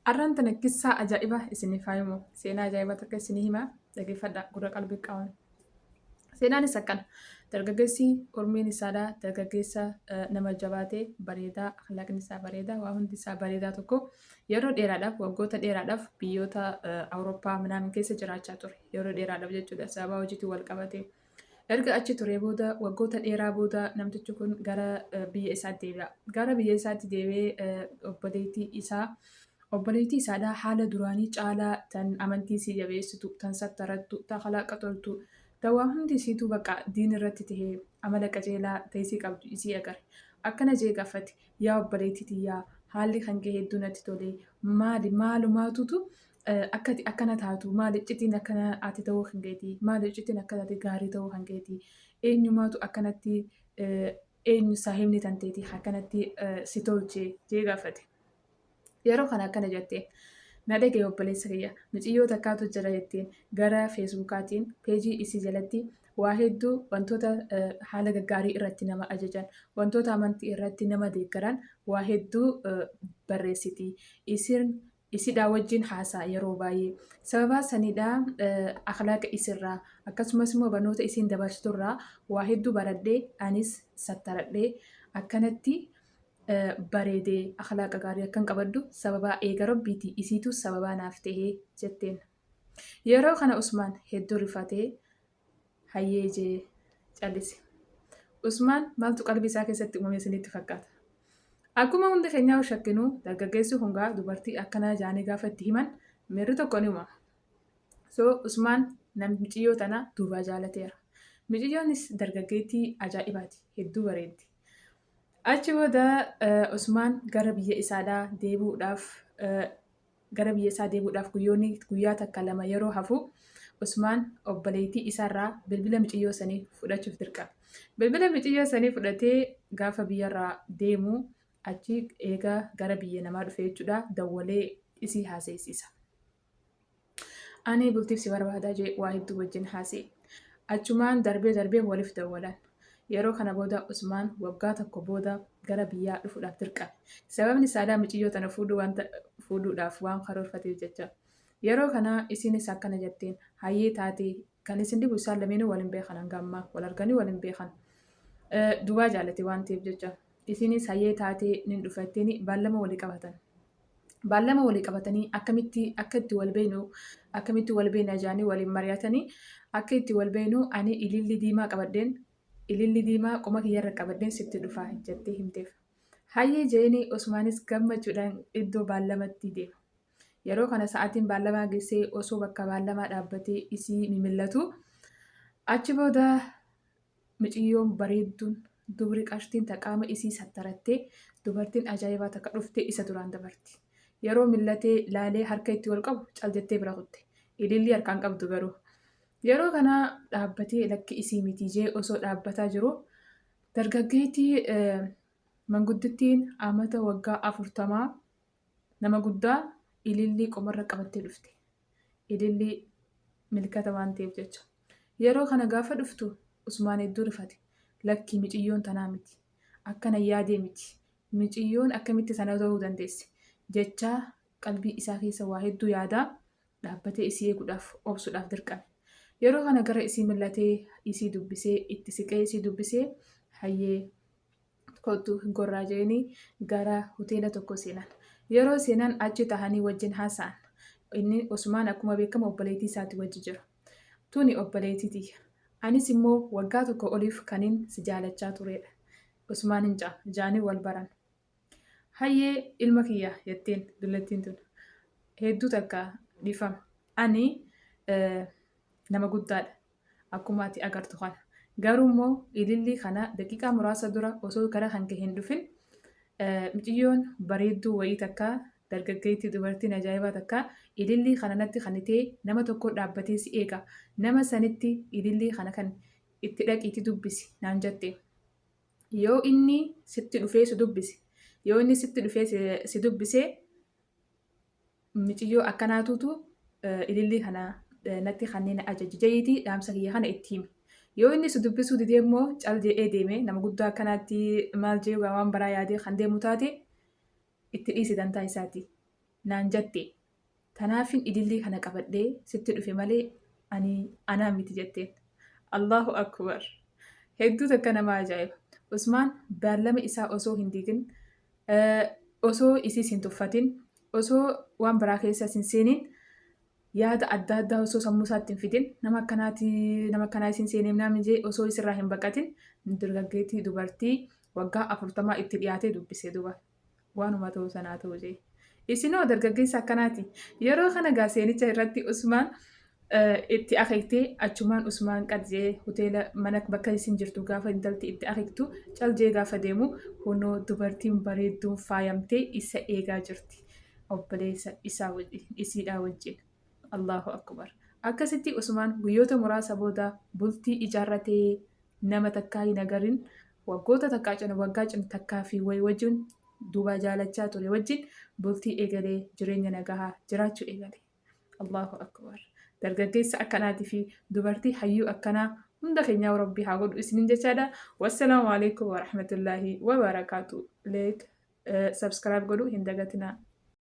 Arraan tana kissaa ajaa'iba isiniif haa himu. Seenaa ajaa'ibaa takka isinii himaa dhaggeeffadhaa gurra qalbii qaban. Seenaanis akkana. Dargaggeessi Oromiin isaadhaa dargaggeessa nama jabaatee bareedaa akhlaaqni isaa bareedaa waa hundi isaa bareedaa tokko yeroo dheeraadhaaf waggoota dheeraadhaaf biyyoota Awurooppaa minaamin keessa jiraachaa ture. Yeroo dheeraadhaaf jechuudha sababa hojiitiin wal qabatee. Erga achi turee booda waggoota dheeraa booda namtichi kun gara biyya isaatti deebi'a. Gara biyya isaatti deebi'ee obboleettii isaadhaa haala duraanii caalaa tan amantii isii jabeessitu, tan sattarattu, tan kalaaqa toltu, tan waa hundi isiitu bakka diin irratti tahee amala qajeelaa ta'isii qabdu isii agare. Akkana jee gaafate yaa obboleettii tiyyaa haalli kan kee hedduu natti tolee maalumaatutu akkana taatu maali iccitiin akkana ati ta'uu kan keetii maali iccitiin akkana ati gaarii ta'uu kan keetii eenyumaatu akkanatti eenyu saahibni tan teetii akkanatti si tolchee jee gaafate. Yeroo kana akkana jetteen na dhagee obboleessa kiyya mucayyoo takkaatu jira jetteen gara feesbuukaatiin peejii isii jalatti waa hedduu wantoota haala gaggaarii irratti nama ajajan wantoota amantii irratti nama deeggaran waa hedduu barreessiti. Isidhaa wajjin haasaa yeroo baay'ee sababa sanidhaa akhlaaqa isirraa akkasumas immoo barnoota isiin dabarsiturraa waa hedduu baradhee anis sattaradhee akkanatti bareedee akhlaaqa gaarii akkan qabaddu sababa eega rabbiitii isiitu sababaa naaf tahee jetteen. Yeroo kana Usmaan hedduu rifatee hayyee jee callise. Usmaan maaltu qalbii isaa keessatti uumame isinitti fakkaata? Akkuma hundi keenyaa shakkinuu dargaggeessi hungaa dubartii akkanaa jaanii gaafa itti himan miirri tokko ni uumama. Usmaan mucayyoo tana duubaa jaalateera. Mucayyoonis dargaggeettii ajaa'ibaati hedduu bareeddi. Achi booda Usmaan gara biyya isaa deebi'uudhaaf guyyaa takka lama yeroo hafu Usmaan obboleettii isaarraa bilbila mucayyoo sanii fudhachuuf dirqama. Bilbila mucayyoo sanii fudhatee gaafa biyyarraa deemu achi eega gara biyya namaa dhufe jechuudha dawwalee isii haasa'isiisa. Ani bultiif si barbaadaa jee waa hedduu wajjin haasa'e. Achumaan darbee waliif dawwalan. Yeroo kana booda Usmaan waggaa tokko booda gara biyyaa dhufuudhaaf dirqame. Sababni isaadhaa mucayyoo tana fuudhuudhaaf waan karoorfateef jecha. Yeroo kana isinis akkana jetteen hayyee taatee kan isin dhibu isaan lameenuu waliin beekan hanga ammaa wal arganii waliin beekan. Duubaa jaalate waan ta'eef jecha. Isinis hayyee taatee nin dhufatteen baallama walii qabatan. Baallama walii qabatanii akka itti wal beeknu jaanii waliin mari'atanii akka itti wal beeknu ani ilillii diimaa qabadheen ililli diimaa qoma kiyyarra qabadheen sitti dhufaa jettee himteef. Hayyee jeeni Usmaanis gammachuudhaan iddoo baallamatti deema. Yeroo kana sa'aatiin baallamaa geessee osoo bakka baallamaa dhaabbatee isii mimillatu achi booda mucayyoon bareedduun dubri qartiin taqaama isii sattarattee dubartiin ajaa'ibaa takka dhuftee isa duraan dabarti. Yeroo millatee laalee harka itti wal qabu cal jettee bira kutte. Ilillii harkaan qabdu garuu. Yeroo kana dhaabbatee lakki isii miti jee osoo dhaabbataa jiru dargaggeettii manguddittiin amata waggaa 40 nama guddaa ilillii qomarra qabattee dhufte. Ilillii milkata waan ta'eef jecha. Yeroo kana gaafa dhuftu Usmaan hedduu rifate. Lakki mucayyoon tanaa miti. Akkana yaadee miti. Mucayyoon akkamitti sana ta'uu dandeesse. Jechaa qalbii isaa keessa waa hedduu yaadaa dhaabbatee isii eeguudhaaf obsuudhaaf dirqame. Yeroo kana gara isii millatee isii dubbisee itti siqee isii dubbisee hayyee kottu gorraa jeeni gara hoteela tokko seenan. Yeroo seenan achi tahanii wajjin haasa'an. Inni Usmaan akkuma beekamu obboleettii isaati wajji jira. Tuni obboleettii tiyya. Anis immoo waggaa tokko oliif kaniin si jaalachaa turedha. Usmaan hin jaanii wal baran. Hayyee ilma kiyya jetteen dullattiin tun. Hedduu takka dhiifama. Ani nama guddaadha. Akkuma ati agartu kana. Garuu immoo ilillii kana daqiiqaa muraasa dura osoo gara kan kee hin dhufin mucayyoon bareedduu wayii takka dargaggeettii dubartiin ajaa'ibaa takka ilillii kana natti kanitee nama tokko dhaabbatee si eega. Nama sanitti ilillii kana kan itti dhaqiitti dubbisi naan jette. Yoo inni sitti dhufee si dubbisee mucayyoo akkanaatutu ilillii kana natti kanneen ajaji jayiitii dhaamsa kiyya kana itti himi. Yoo inni si dubbisuu didee immoo cal jedhee deeme nama guddaa akkanaatti maal jee waan baraa yaadee kan deemu taate itti dhiisi dantaa isaati. naan jette. Tanaafin idillee kana qabadhee sitti dhufe malee anaa miti jetteen. Allahu akbar. Hedduu takka nama ajaa'iba. Usmaan beellama isaa osoo hin diigin, osoo isiis hin tuffatin, osoo waan biraa keessa hin seeniin yaada adda addaa osoo sammuu isaatti hin fidin nama akkanaa isin seeneef namni jee osoo isirraa hin baqatin dargaggeettii dubartii waggaa 40 itti dhiyaatee dubbisee duba waanuma ta'uu sanaa ta'uu jee. Isinoo dargaggeessa akkanaati. Yeroo kana seenicha irratti Usmaan itti akeektee achumaan Usmaan qadjee hoteela mana bakka isin jirtu gaafa intalti itti akeektu caljee gaafa deemu kunoo dubartiin bareedduun faayamtee isa eegaa jirti. Obboleessa isaa isiidhaa wajjin. Allahu akbar. Akkasitti Usmaan guyyoota muraasa booda bultii ijaarratee nama takkaa hin agarin waggoota waggaa takkaa fi wajjin duuba jaalachaa ture wajjin bultii eegalee jireenya nagahaa jiraachuu eegale. Allahu akbar. Dargaggeessa akkanaatii fi dubartii hayyuu akkanaa hunda keenyaa Rabbii haa godhu isiniin jechaadha. Wassalaamu alaikum wa rahmatullahi wa barakaatu. Subscribe godhuu hin dagatinaa.